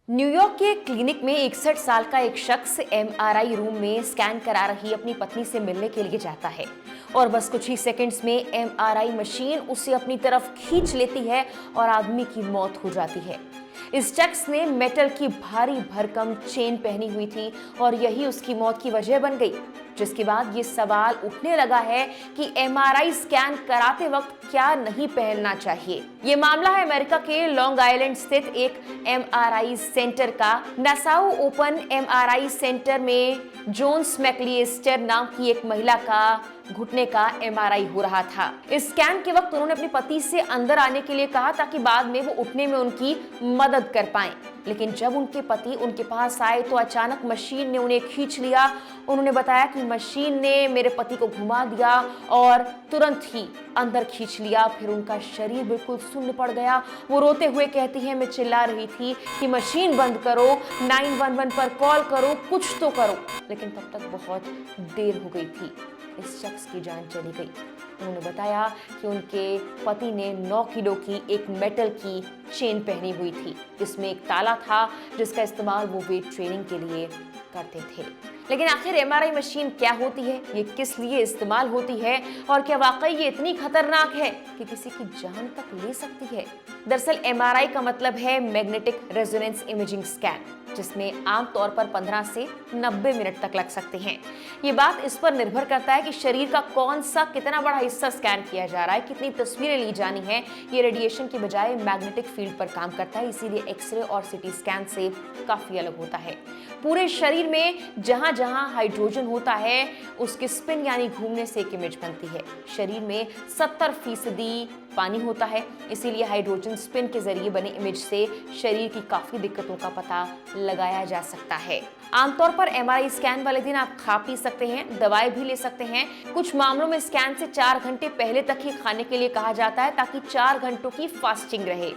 New York के एक clinic में 61 साल का एक शख्स एमआरआई रूम में स्कैन करा रही अपनी पत्नी से मिलने के लिए जाता है और बस कुछ ही सेकंड्स में एमआरआई मशीन उसे अपनी तरफ खींच लेती है और आदमी की मौत हो जाती है। इस शख्स ने मेटल की भारी भरकम चेन पहनी हुई थी और यही उसकी मौत की वजह बन गई। जिसके बाद ये सवाल उठने लगा है कि एमआरआई स्कैन कराते वक्त क्या नहीं पहनना चाहिए। ये मामला है अमेरिका के लॉन्ग आइलैंड स्थित एक एमआरआई सेंटर का। नासाउ ओपन एमआरआई सेंटर में जोन्स मैक्लिएस्टर नाम की एक महिला का घुटने का एमआरआई हो रहा था। इस स्कैन के वक्त उन्होंने अपनी पति से अंदर आने के लिए कहा ताकि बाद में वो उठने में उनकी मदद कर पाएं। लेकिन जब उनके पति उनके पास आए तो अचानक मशीन ने उन्हें खींच लिया। उन्होंने बताया कि मशीन ने मेरे पति को घुमा दिया और तुरंत ही अंदर खींच लिया। फिर उनका शरीर बिल्कुल सुन्न पड़ गया। वो रोते हुए कहती है, मैं चिल्ला रही थी कि मशीन बंद करो, 911 पर कॉल करो, कुछ तो करो। लेकिन तब तक बहुत देर हो गई थी। इस शख्स की जान चली गई। उन्होंने बताया कि उनके पति ने 9 किलो की एक मेटल की चेन पहनी हुई थी। इसमें एक ताला था जिसका इस्तेमाल वो वेट ट्रेनिंग के लिए करते थे। लेकिन आखिर एमआरआई मशीन क्या होती है, ये किस लिए इस्तेमाल होती है और क्या वाकई ये इतनी खतरनाक है कि किसी की जान तक ले सकती है? दरअसल एमआरआई का मतलब है मैग्नेटिक रेजोनेंस इमेजिंग स्कैन, जिसमें आमतौर पर 15 से 90 मिनट तक लग सकते हैं। ये बात इस पर निर्भर करता है कि शरीर का कौन सा कितना बड़ा हिस्सा स्कैन किया जा रहा है, कितनी तस्वीरें ली जानी है। ये रेडिएशन की बजाय मैग्नेटिक फील्ड पर काम करता है, इसीलिए एक्सरे और सीटी स्कैन से काफी अलग होता है। पूरे शरीर में जहां जहां हाइड्रोजन होता है उसके स्पिन यानी घूमने से एक इमेज बनती है। शरीर में 70% पानी होता है, इसीलिए हाइड्रोजन स्पिन के जरिए बने इमेज से शरीर की काफी दिक्कतों का पता लगाया जा सकता है। आमतौर पर एमआरआई स्कैन वाले दिन आप खा पी सकते हैं, दवाएं भी ले सकते हैं। कुछ मामलों में स्कैन से 4 घंटे पहले तक ही खाने के लिए कहा जाता है ताकि 4 घंटों की फास्टिंग रहे।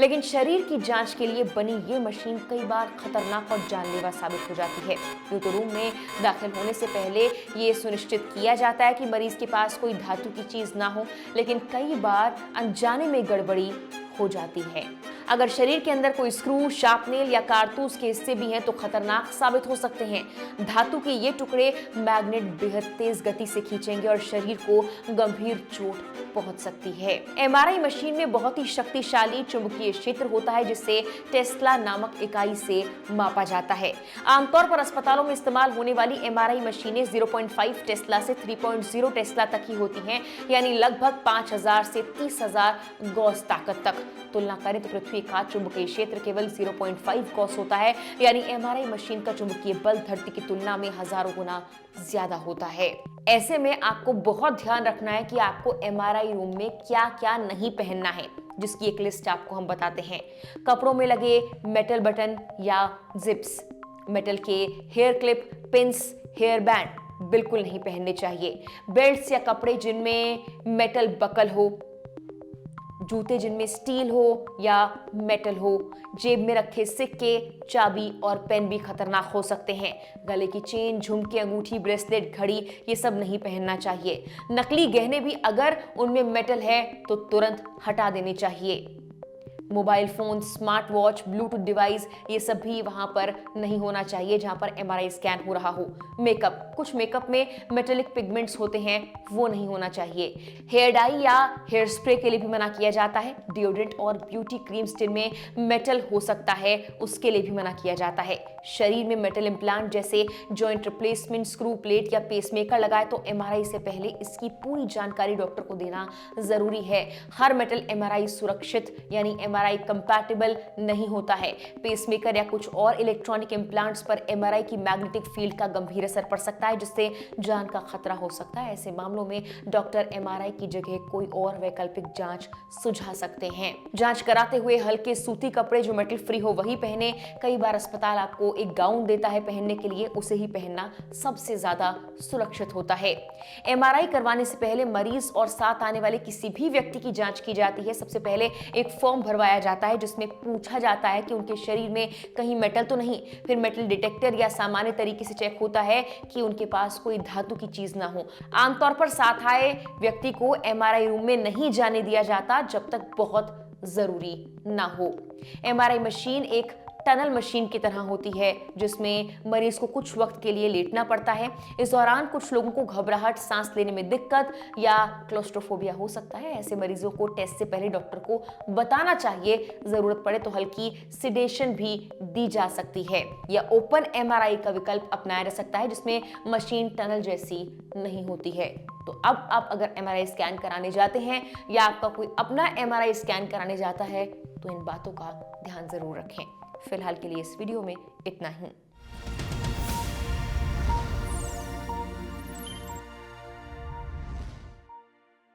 लेकिन शरीर की जांच के लिए बनी ये मशीन कई बार खतरनाक और जानलेवा साबित हो जाती है। यूं तो रूम में दाखिल होने से पहले ये सुनिश्चित किया जाता है कि मरीज के पास कोई धातु की चीज ना हो, लेकिन कई बार अनजाने में गड़बड़ी हो जाती है। अगर शरीर के अंदर कोई स्क्रू, शार्पनेल या कारतूस के हिस्से भी हैं तो खतरनाक साबित हो सकते हैं। धातु के ये टुकड़े मैग्नेट बेहद तेज गति से खींचेंगे और शरीर को गंभीर चोट पहुंच सकती है। एमआरआई मशीन में बहुत ही शक्तिशाली चुंबकीय क्षेत्र होता है जिसे टेस्ला नामक इकाई से मापा जाता है। आमतौर पर अस्पतालों में इस्तेमाल होने वाली एमआरआई मशीनें 0.5 टेस्ला से 3.0 टेस्ला तक ही होती हैं, यानी लगभग 5000 से 30,000 गॉस ताकत तक। तुलना करें तो पृथ्वी का चुंबकीय क्षेत्र केवल 0.5 गॉस होता है, यानी एमआरआई मशीन का चुंबकीय बल धरती की तुलना में हजारों गुना ज्यादा होता है। ऐसे में आपको बहुत ध्यान रखना है कि आपको एमआरआई रूम में क्या क्या नहीं पहनना है, जिसकी एक लिस्ट आपको हम बताते हैं। कपड़ों में लगे मेटल बटन या जिप्स, मेटल के hair clip, pins, hair band बिल्कुल नहीं पहनने चाहिए। बेल्ट्स या कपड़े जिनमें मेटल बकल हो, जूते जिनमें स्टील हो या मेटल हो, जेब में रखे सिक्के, चाबी और पेन भी खतरनाक हो सकते हैं। गले की चेन, झुमके, अंगूठी, ब्रेसलेट, घड़ी ये सब नहीं पहनना चाहिए। नकली गहने भी अगर उनमें मेटल है तो तुरंत हटा देने चाहिए। Mobile phone, smart watch, Bluetooth device ये सब भी वहां पर नहीं होना चाहिए जहां पर एमआरआई स्कैन हो रहा हो। मेकअप, कुछ मेकअप में मेटेलिक पिगमेंट्स होते हैं, वो नहीं होना चाहिए। हेयर डाई या हेयर स्प्रे के लिए भी मना किया जाता है। डिओड्रेंट और ब्यूटी क्रीम्स जिनमें मेटल हो सकता है उसके लिए भी मना किया जाता है। शरीर में मेटल इम्प्लांट जैसे जॉइंट रिप्लेसमेंट, स्क्रू प्लेट या पेसमेकर लगाए तो एमआरआई से पहले इसकी पूरी जानकारी डॉक्टर को देना जरूरी है। हर मेटल एमआरआई सुरक्षित यानी एमआरआई कंपैटिबल नहीं होता है। पेसमेकर या कुछ और इलेक्ट्रॉनिक इम्प्लांट्स पर एमआरआई की मैग्नेटिक फील्ड का गंभीर असर पड़ सकता है जिससे जान का खतरा हो सकता है। ऐसे मामलों में डॉक्टर एमआरआई की जगह कोई और वैकल्पिक जांच सुझा सकते हैं। जांच कराते हुए हल्के सूती कपड़े जो मेटल फ्री हो वही पहने। कई बार अस्पताल आपको एक गाउन देता है पहनने के लिए, उसे ही पहनना सबसे ज्यादा सुरक्षित होता है। एमआरआई करवाने से पहले मरीज और साथ आने वाले किसी भी व्यक्ति की जांच की जाती है। सबसे पहले एक फॉर्म भरवाया जाता है जिसमें पूछा जाता है कि उनके शरीर में कहीं मेटल तो नहीं। फिर मेटल डिटेक्टर या सामान्य तरीके से चेक होता है कि उनके पास कोई धातु की चीज ना हो। आमतौर पर साथ आए व्यक्ति को एमआरआई रूम में नहीं जाने दिया जाता जब तक बहुत जरूरी ना हो। एमआरआई मशीन एक टनल मशीन की तरह होती है, जिसमें मरीज को कुछ वक्त के लिए लेटना पड़ता है। इस दौरान कुछ लोगों को घबराहट, सांस लेने में दिक्कत या क्लोस्ट्रोफोबिया हो सकता है। ऐसे मरीजों को टेस्ट से पहले डॉक्टर को बताना चाहिए। जरूरत पड़े तो हल्की सिडेशन भी दी जा सकती है, या ओपन एमआरआई का विकल्प अपनाया जा सकता है, जिसमें मशीन टनल जैसी नहीं होती है। तो अब आप अगर एमआरआई स्कैन कराने जाते हैं या आपका कोई अपना एमआरआई स्कैन कराने जाता है तो इन बातों का ध्यान जरूर रखें। फिलहाल के लिए इस वीडियो में इतना ही।